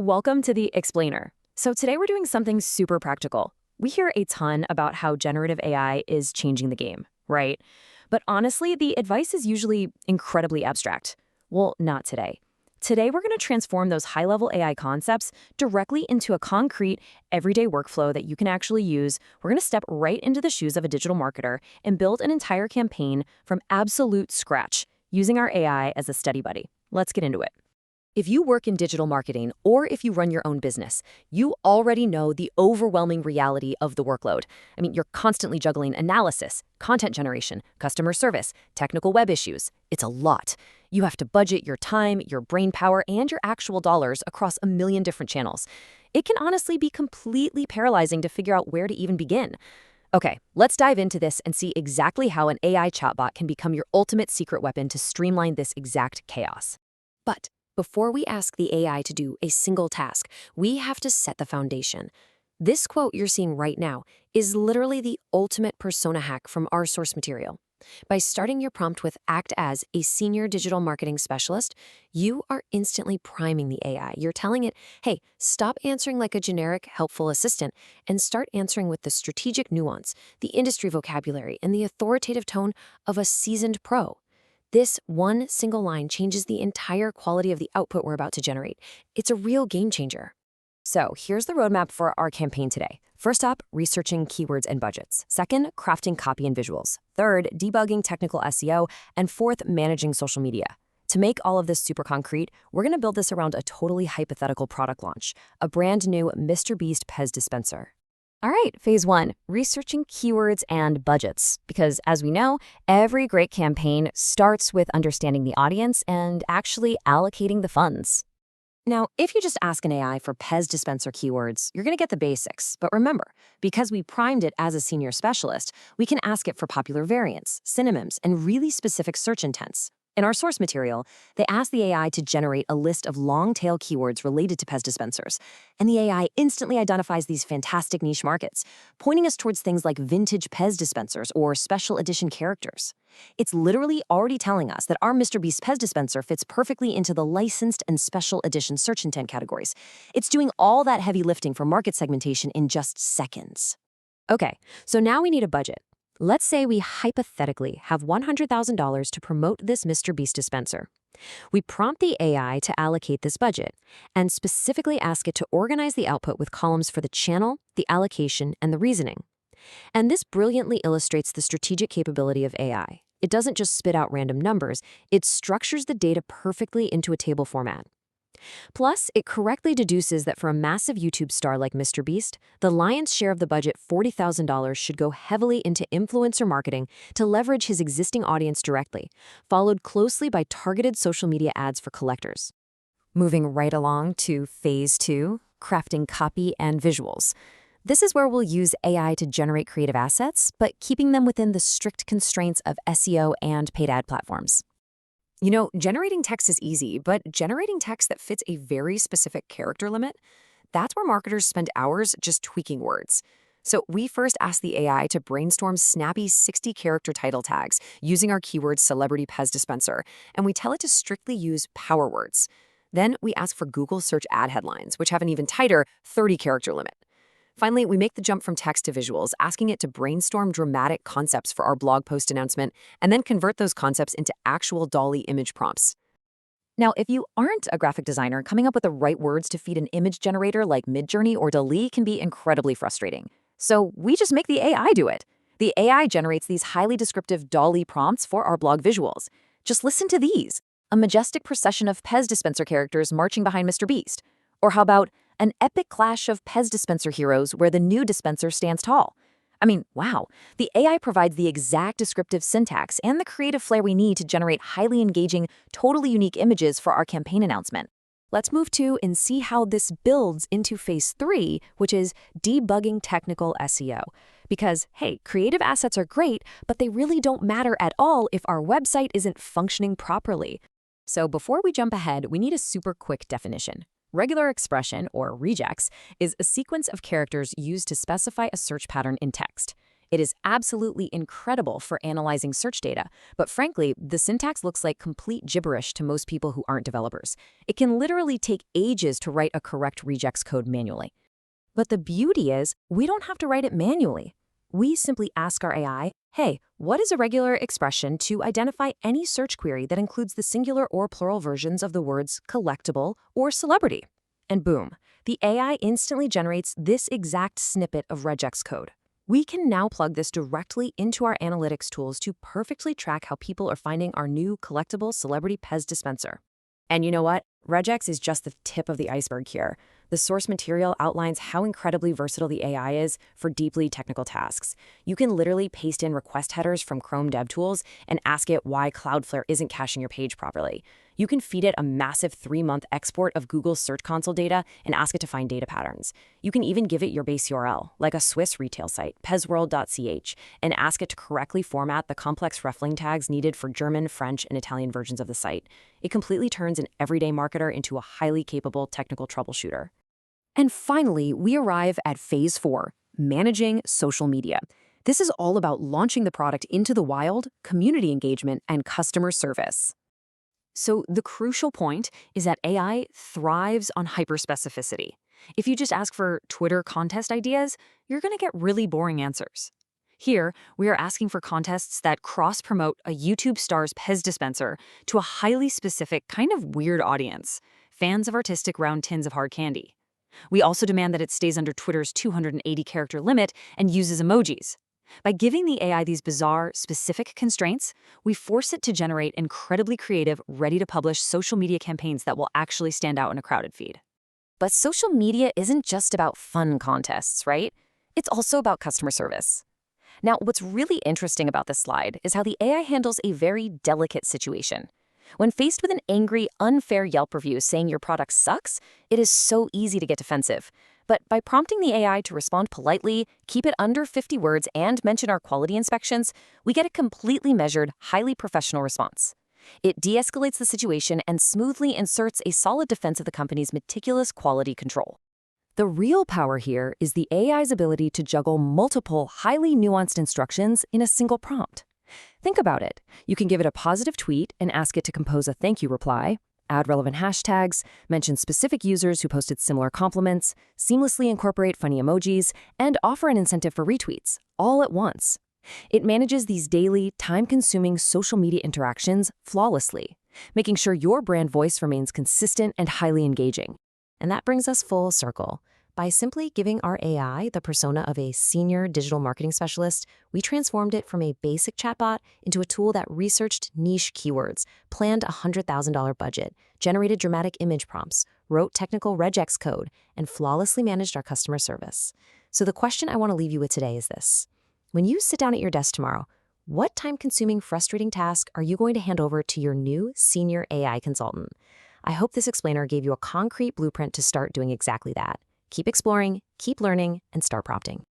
Welcome to the Explainer. So today we're doing something super practical. We hear a ton about how generative AI is changing the game, right? But honestly, the advice is usually incredibly abstract. Well, not today. Today we're going to transform those high-level AI concepts directly into a concrete, everyday workflow that you can actually use. We're going to step right into the shoes of a digital marketer and build an entire campaign from absolute scratch, using our AI as a study buddy. Let's get into it. If you work in digital marketing or if you run your own business, you already know the overwhelming reality of the workload. You're constantly juggling analysis, content generation, customer service, technical web issues. It's a lot. You have to budget your time, your brain power, and your actual dollars across a million different channels. It can honestly be completely paralyzing to figure out where to even begin. Okay, let's dive into this and see exactly how an AI chatbot can become your ultimate secret weapon to streamline this exact chaos. But before we ask the AI to do a single task, we have to set the foundation. This quote you're seeing right now is literally the ultimate persona hack from our source material. By starting your prompt with "act as a senior digital marketing specialist," you are instantly priming the AI. You're telling it, hey, stop answering like a generic, helpful assistant and start answering with the strategic nuance, the industry vocabulary, and the authoritative tone of a seasoned pro. This one single line changes the entire quality of the output we're about to generate. It's a real game changer. So here's the roadmap for our campaign today. First up, researching keywords and budgets. Second, crafting copy and visuals. Third, debugging technical SEO. And fourth, managing social media. To make all of this super concrete, we're going to build this around a totally hypothetical product launch, a brand new Mr. Beast Pez dispenser. All right, phase one, researching keywords and budgets. Because as we know, every great campaign starts with understanding the audience and actually allocating the funds. Now, if you just ask an AI for Pez dispenser keywords, you're going to get the basics. But remember, because we primed it as a senior specialist, we can ask it for popular variants, synonyms, and really specific search intents. In our source material, they asked the AI to generate a list of long-tail keywords related to Pez dispensers, and the AI instantly identifies these fantastic niche markets, pointing us towards things like vintage Pez dispensers or special edition characters. It's literally already telling us that our Mr. Beast Pez dispenser fits perfectly into the licensed and special edition search intent categories. It's doing all that heavy lifting for market segmentation in just seconds. Okay, so now we need a budget. Let's say we hypothetically have $100,000 to promote this Mr. Beast dispenser. We prompt the AI to allocate this budget and specifically ask it to organize the output with columns for the channel, the allocation, and the reasoning. And this brilliantly illustrates the strategic capability of AI. It doesn't just spit out random numbers, it structures the data perfectly into a table format. Plus, it correctly deduces that for a massive YouTube star like Mr. Beast, the lion's share of the budget, $40,000, should go heavily into influencer marketing to leverage his existing audience directly, followed closely by targeted social media ads for collectors. Moving right along to phase two, crafting copy and visuals. This is where we'll use AI to generate creative assets, but keeping them within the strict constraints of SEO and paid ad platforms. Generating text is easy, but generating text that fits a very specific character limit, that's where marketers spend hours just tweaking words. So we first ask the AI to brainstorm snappy 60-character title tags using our keyword celebrity Pez dispenser, and we tell it to strictly use power words. Then we ask for Google search ad headlines, which have an even tighter 30-character limit. Finally, we make the jump from text to visuals, asking it to brainstorm dramatic concepts for our blog post announcement, and then convert those concepts into actual DALL-E image prompts. Now, if you aren't a graphic designer, coming up with the right words to feed an image generator like Midjourney or DALL-E can be incredibly frustrating. So we just make the AI do it. The AI generates these highly descriptive DALL-E prompts for our blog visuals. Just listen to these. A majestic procession of Pez dispenser characters marching behind Mr. Beast. Or how about an epic clash of Pez dispenser heroes where the new dispenser stands tall? Wow. The AI provides the exact descriptive syntax and the creative flair we need to generate highly engaging, totally unique images for our campaign announcement. Let's move to and see how this builds into phase three, which is debugging technical SEO. Because, hey, creative assets are great, but they really don't matter at all if our website isn't functioning properly. So before we jump ahead, we need a super quick definition. Regular expression, or regex, is a sequence of characters used to specify a search pattern in text. It is absolutely incredible for analyzing search data, but frankly, the syntax looks like complete gibberish to most people who aren't developers. It can literally take ages to write a correct regex code manually. But the beauty is, we don't have to write it manually. We simply ask our AI, hey, what is a regular expression to identify any search query that includes the singular or plural versions of the words collectible or celebrity? And boom, the AI instantly generates this exact snippet of regex code. We can now plug this directly into our analytics tools to perfectly track how people are finding our new collectible celebrity Pez dispenser. And you know what? Regex is just the tip of the iceberg here. The source material outlines how incredibly versatile the AI is for deeply technical tasks. You can literally paste in request headers from Chrome DevTools and ask it why Cloudflare isn't caching your page properly. You can feed it a massive 3-month export of Google's Search Console data and ask it to find data patterns. You can even give it your base URL, like a Swiss retail site, pezworld.ch, and ask it to correctly format the complex referencing tags needed for German, French, and Italian versions of the site. It completely turns an everyday marketer into a highly capable technical troubleshooter. And finally, we arrive at phase 4, managing social media. This is all about launching the product into the wild, community engagement, and customer service. So the crucial point is that AI thrives on hyperspecificity. If you just ask for Twitter contest ideas, you're going to get really boring answers. Here, we are asking for contests that cross-promote a YouTube star's Pez dispenser to a highly specific, kind of weird audience, fans of artistic round tins of hard candy. We also demand that it stays under Twitter's 280-character limit and uses emojis. By giving the AI these bizarre, specific constraints, we force it to generate incredibly creative, ready-to-publish social media campaigns that will actually stand out in a crowded feed. But social media isn't just about fun contests, right? It's also about customer service. Now, what's really interesting about this slide is how the AI handles a very delicate situation. When faced with an angry, unfair Yelp review saying your product sucks, it is so easy to get defensive. But by prompting the AI to respond politely, keep it under 50 words, and mention our quality inspections, we get a completely measured, highly professional response. It de-escalates the situation and smoothly inserts a solid defense of the company's meticulous quality control. The real power here is the AI's ability to juggle multiple, highly nuanced instructions in a single prompt. Think about it. You can give it a positive tweet and ask it to compose a thank you reply, add relevant hashtags, mention specific users who posted similar compliments, seamlessly incorporate funny emojis, and offer an incentive for retweets, all at once. It manages these daily, time-consuming social media interactions flawlessly, making sure your brand voice remains consistent and highly engaging. And that brings us full circle. By simply giving our AI the persona of a senior digital marketing specialist, we transformed it from a basic chatbot into a tool that researched niche keywords, planned a $100,000 budget, generated dramatic image prompts, wrote technical regex code, and flawlessly managed our customer service. So the question I want to leave you with today is this. When you sit down at your desk tomorrow, what time-consuming, frustrating task are you going to hand over to your new senior AI consultant? I hope this explainer gave you a concrete blueprint to start doing exactly that. Keep exploring, keep learning, and start prompting.